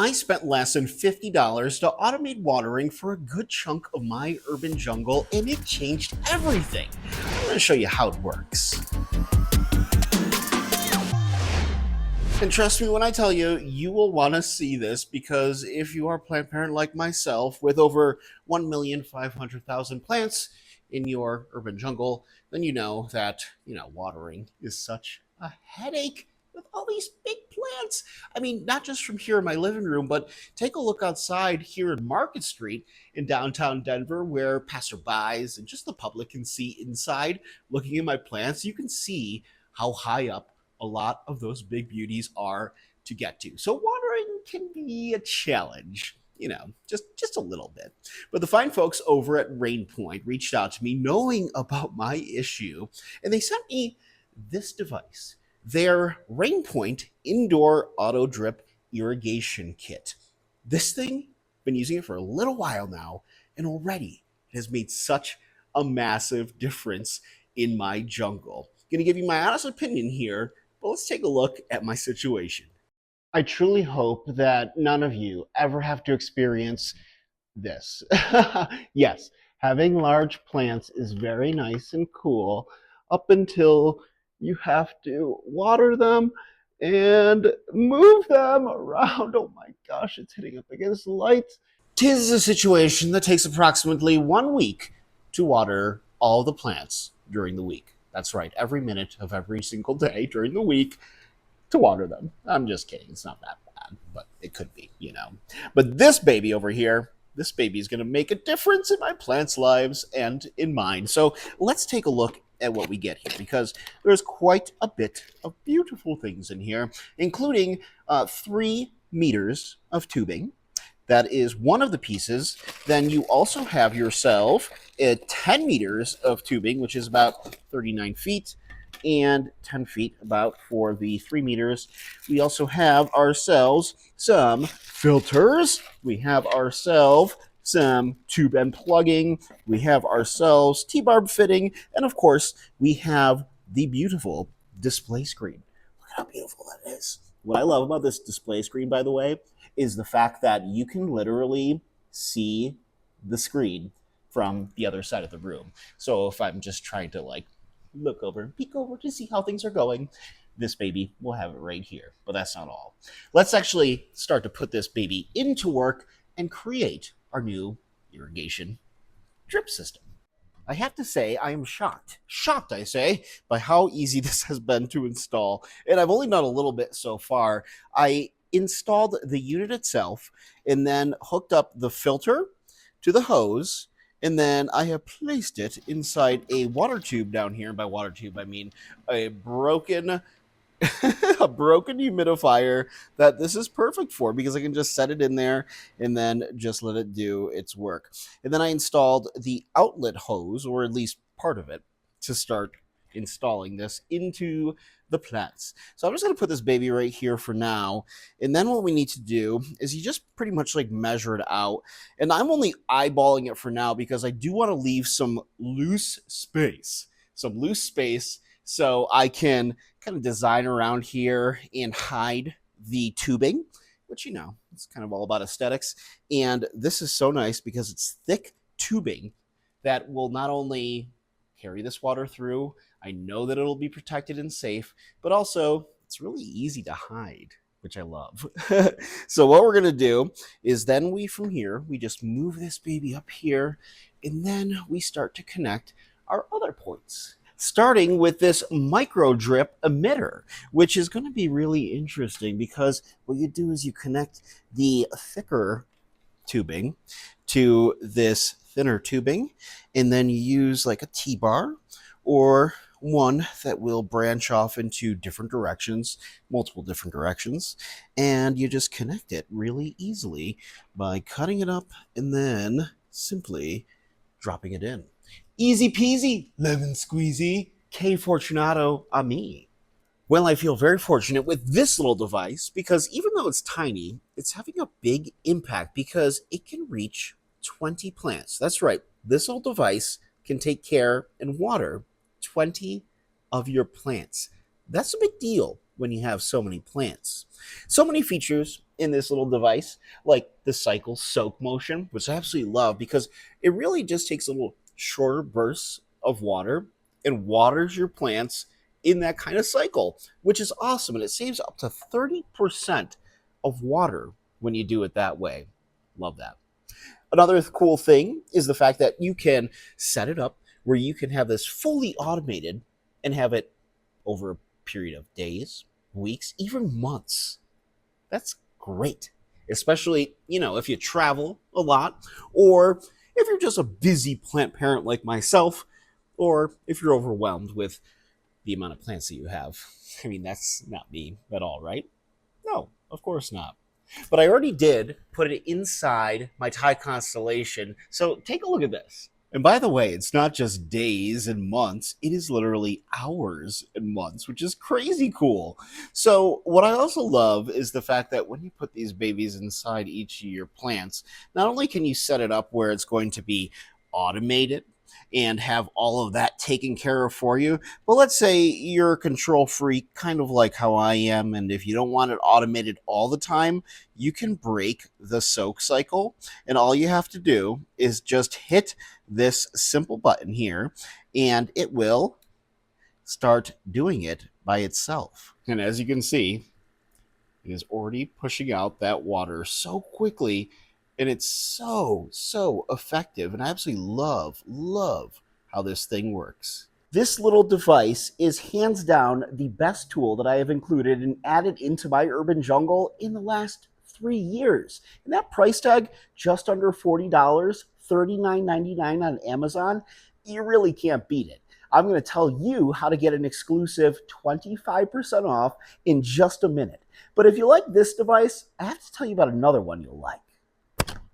I spent less than $50 to automate watering for a good chunk of my urban jungle, and it changed everything. I'm going to show you how it works. And trust me when I tell you, you will want to see this, because if you are a plant parent like myself with over 1,500,000 plants in your urban jungle, then you know that, watering is such a headache with all these big plants. I mean, not just from here in my living room, but take a look outside here in Market Street in downtown Denver, where passerbys and just the public can see inside looking at my plants. You can see how high up a lot of those big beauties are to get to. So watering can be a challenge, just a little bit. But the fine folks over at RainPoint reached out to me knowing about my issue, and they sent me this device, their RainPoint Indoor Auto Drip Irrigation Kit. This thing, I've been using it for a little while now, and already it has made such a massive difference in my jungle. I'm going to give you my honest opinion here, but let's take a look at my situation. I truly hope that none of you ever have to experience this. Yes, having large plants is very nice and cool up until you have to water them and move them around. Oh my gosh, it's hitting up against the lights. Tis a situation that takes approximately 1 week to water all the plants during the week. That's right, every minute of every single day during the week to water them. I'm just kidding. It's not that bad, but it could be, But this baby over here, this baby is going to make a difference in my plants' lives and in mine. So let's take a look at what we get here, because there's quite a bit of beautiful things in here, including 3 meters of tubing. That is one of the pieces. Then you also have yourself 10 meters of tubing, which is about 39 feet, and 10 feet about for the 3 meters. We also have ourselves some filters. We have ourselves some tube and plugging. We have ourselves T-barb fitting. And of course, we have the beautiful display screen. Look at how beautiful that is. What I love about this display screen, by the way, is the fact that you can literally see the screen from the other side of the room. So if I'm just trying to look over, peek over to see how things are going, this baby will have it right here. But that's not all. Let's actually start to put this baby into work and create our new irrigation drip system. I have to say, I am shocked, I say, by how easy this has been to install. And I've only done a little bit so far. I installed the unit itself and then hooked up the filter to the hose, and then I have placed it inside a water tube down here. And by water tube, I mean a broken a broken humidifier that this is perfect for, because I can just set it in there and then just let it do its work. And then I installed the outlet hose, or at least part of it, to start installing this into the plants. So I'm just going to put this baby right here for now. And then what we need to do is you just pretty much measure it out. And I'm only eyeballing it for now because I do want to leave some loose space. So I can kind of design around here and hide the tubing, which, it's kind of all about aesthetics. And this is so nice because it's thick tubing that will not only carry this water through, I know that it'll be protected and safe, but also it's really easy to hide, which I love. So what we're going to do is then from here, we just move this baby up here, and then we start to connect our other points, starting with this micro drip emitter, which is going to be really interesting, because what you do is you connect the thicker tubing to this thinner tubing, and then you use a T-bar or one that will branch off into different directions, multiple different directions, and you just connect it really easily by cutting it up and then simply dropping it in. Easy peasy, lemon squeezy, que fortunato a me. Well, I feel very fortunate with this little device, because even though it's tiny, it's having a big impact because it can reach 20 plants. That's right, this little device can take care and water 20 of your plants. That's a big deal when you have so many plants. So many features in this little device, like the cycle soak motion, which I absolutely love because it really just takes a little shorter bursts of water and waters your plants in that kind of cycle, which is awesome. And it saves up to 30% of water when you do it that way. Love that. Another cool thing is the fact that you can set it up where you can have this fully automated and have it over a period of days, weeks, even months. That's great, especially, if you travel a lot, or if you're just a busy plant parent like myself, or if you're overwhelmed with the amount of plants that you have. I mean, that's not me at all, right? No, of course not. But I already did put it inside my Thai Constellation, so take a look at this. And by the way, it's not just days and months, it is literally hours and months, which is crazy cool. So, what I also love is the fact that when you put these babies inside each of your plants, not only can you set it up where it's going to be automated and have all of that taken care of for you, but let's say you're a control freak, kind of like how I am, and if you don't want it automated all the time, you can break the soak cycle, and all you have to do is just hit this simple button here, and it will start doing it by itself. And as you can see, it is already pushing out that water so quickly, and it's so effective, and I absolutely love how this thing works. This little device is hands down the best tool that I have included and added into my urban jungle in the last 3 years. And that price tag, just under $40, $39.99 on Amazon, you really can't beat it. I'm going to tell you how to get an exclusive 25% off in just a minute. But if you like this device, I have to tell you about another one you'll like.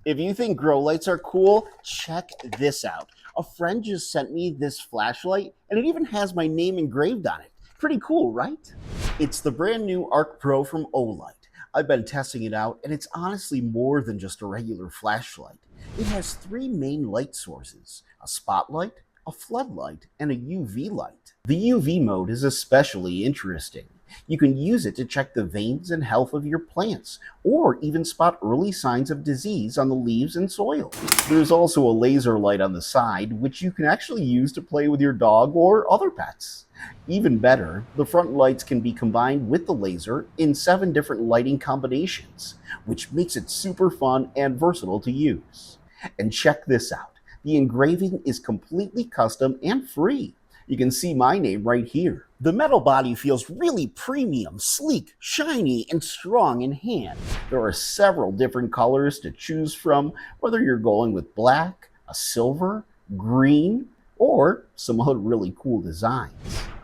If you think grow lights are cool, check this out. A friend just sent me this flashlight, and it even has my name engraved on it. Pretty cool, right? It's the brand new Ark Pro from Olight. I've been testing it out, and it's honestly more than just a regular flashlight. It has 3 main light sources: a spotlight, a floodlight, and a UV light. The UV mode is especially interesting. You can use it to check the veins and health of your plants, or even spot early signs of disease on the leaves and soil. There's also a laser light on the side, which you can actually use to play with your dog or other pets. Even better, the front lights can be combined with the laser in 7 different lighting combinations, which makes it super fun and versatile to use. And check this out. The engraving is completely custom and free. You can see my name right here. The metal body feels really premium, sleek, shiny, and strong in hand. There are several different colors to choose from, whether you're going with black, a silver, green, or some other really cool designs.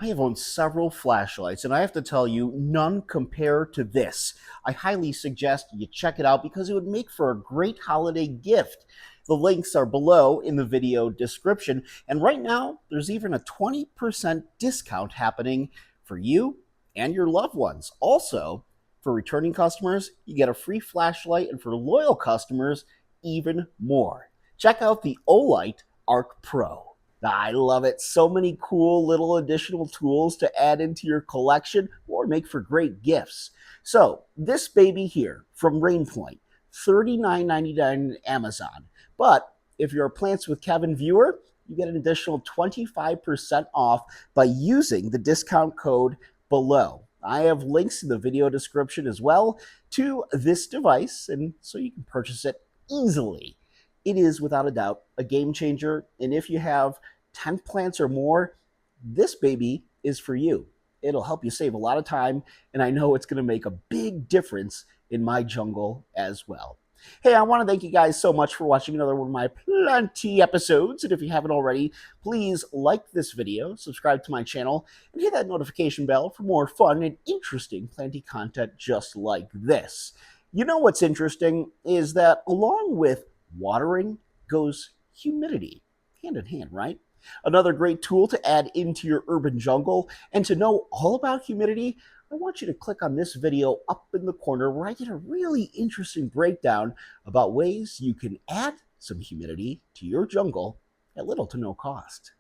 I have owned several flashlights, and I have to tell you, none compare to this. I highly suggest you check it out because it would make for a great holiday gift. The links are below in the video description, and right now there's even a 20% discount happening for you and your loved ones. Also, for returning customers, you get a free flashlight, and for loyal customers, even more. Check out the Olight Ark Pro. I love it. So many cool little additional tools to add into your collection or make for great gifts. So, this baby here from RainPoint, $39.99 on Amazon. But if you're a Plants with Kevin viewer, you get an additional 25% off by using the discount code below. I have links in the video description as well to this device, and so you can purchase it easily. It is without a doubt a game changer, and if you have 10 plants or more, this baby is for you. It'll help you save a lot of time, and I know it's going to make a big difference in my jungle as well. Hey, I want to thank you guys so much for watching another one of my plenty episodes. And if you haven't already, please like this video, subscribe to my channel, and hit that notification bell for more fun and interesting plenty content just like this. You know what's interesting is that along with watering goes humidity. Hand in hand, right? Another great tool to add into your urban jungle. And to know all about humidity, I want you to click on this video up in the corner where I get a really interesting breakdown about ways you can add some humidity to your jungle at little to no cost.